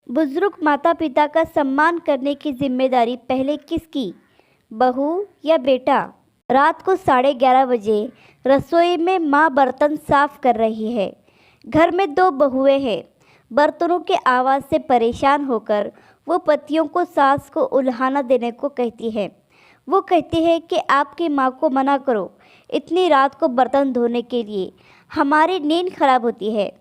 बुजुर्ग माता पिता का सम्मान करने की जिम्मेदारी पहले किसकी, बहू या बेटा? रात को 11:30 बजे रसोई में माँ बर्तन साफ कर रही है। घर में दो बहुएं हैं। बर्तनों के आवाज़ से परेशान होकर वो पतियों को सास को उल्हाना देने को कहती है। वो कहती है कि आपकी माँ को मना करो, इतनी रात को बर्तन धोने के लिए हमारी नींद खराब होती है।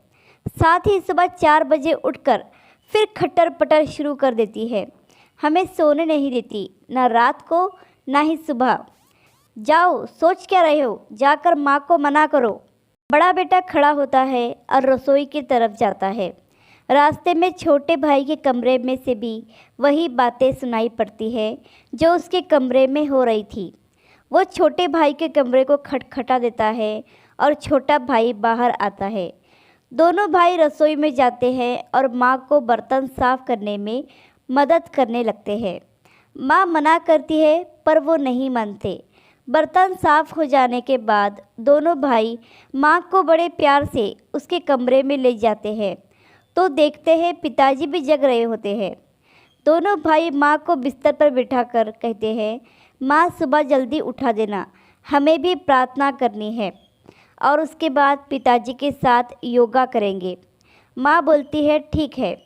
साथ ही सुबह 4 बजे उठकर फिर खट्टर पटर शुरू कर देती है। हमें सोने नहीं देती, ना रात को ना ही सुबह। जाओ, सोच क्या रहे हो, जाकर माँ को मना करो। बड़ा बेटा खड़ा होता है और रसोई की तरफ जाता है। रास्ते में छोटे भाई के कमरे में से भी वही बातें सुनाई पड़ती है जो उसके कमरे में हो रही थी। वो छोटे भाई के कमरे को खटखटा देता है और छोटा भाई बाहर आता है। दोनों भाई रसोई में जाते हैं और माँ को बर्तन साफ करने में मदद करने लगते हैं। माँ मना करती है पर वो नहीं मानते। बर्तन साफ हो जाने के बाद दोनों भाई माँ को बड़े प्यार से उसके कमरे में ले जाते हैं तो देखते हैं पिताजी भी जग रहे होते हैं। दोनों भाई माँ को बिस्तर पर बिठाकर कहते हैं, माँ सुबह जल्दी उठा देना, हमें भी प्रार्थना करनी है। और उसके बाद पिताजी के साथ योगा करेंगे। माँ बोलती है ठीक है।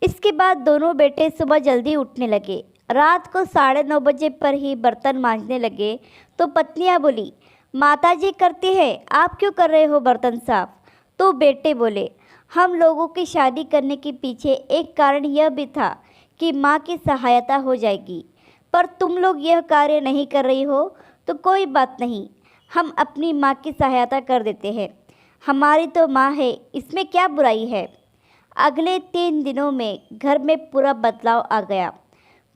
इसके बाद दोनों बेटे सुबह जल्दी उठने लगे। रात को 9:30 बजे पर ही बर्तन मांजने लगे तो पत्नियाँ बोली, माताजी करती है, आप क्यों कर रहे हो बर्तन साफ? तो बेटे बोले, हम लोगों की शादी करने के पीछे एक कारण यह भी था कि माँ की सहायता हो जाएगी, पर तुम लोग यह कार्य नहीं कर रही हो तो कोई बात नहीं, हम अपनी माँ की सहायता कर देते हैं। हमारी तो माँ है, इसमें क्या बुराई है। अगले 3 दिनों में घर में पूरा बदलाव आ गया।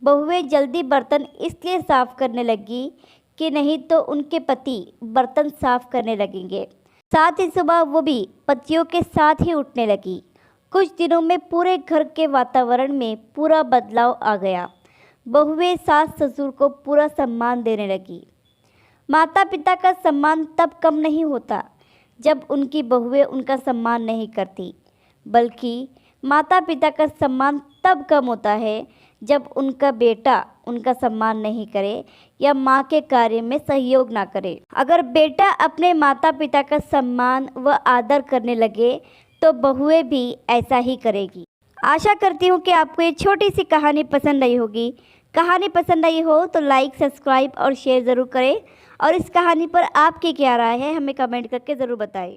बहुएं जल्दी बर्तन इसलिए साफ करने लगी कि नहीं तो उनके पति बर्तन साफ करने लगेंगे। साथ ही सुबह वो भी पतियों के साथ ही उठने लगी। कुछ दिनों में पूरे घर के वातावरण में पूरा बदलाव आ गया। बहुएं सास ससुर को पूरा सम्मान देने लगी। माता पिता का सम्मान तब कम नहीं होता जब उनकी बहुएं उनका सम्मान नहीं करती, बल्कि माता पिता का सम्मान तब कम होता है जब उनका बेटा उनका सम्मान नहीं करे या माँ के कार्य में सहयोग ना करे। अगर बेटा अपने माता पिता का सम्मान व आदर करने लगे तो बहुएं भी ऐसा ही करेगी। आशा करती हूँ कि आपको ये छोटी सी कहानी पसंद आई होगी। कहानी पसंद आई हो तो लाइक, सब्सक्राइब और शेयर ज़रूर करें और इस कहानी पर आपकी क्या राय है हमें कमेंट करके ज़रूर बताएं।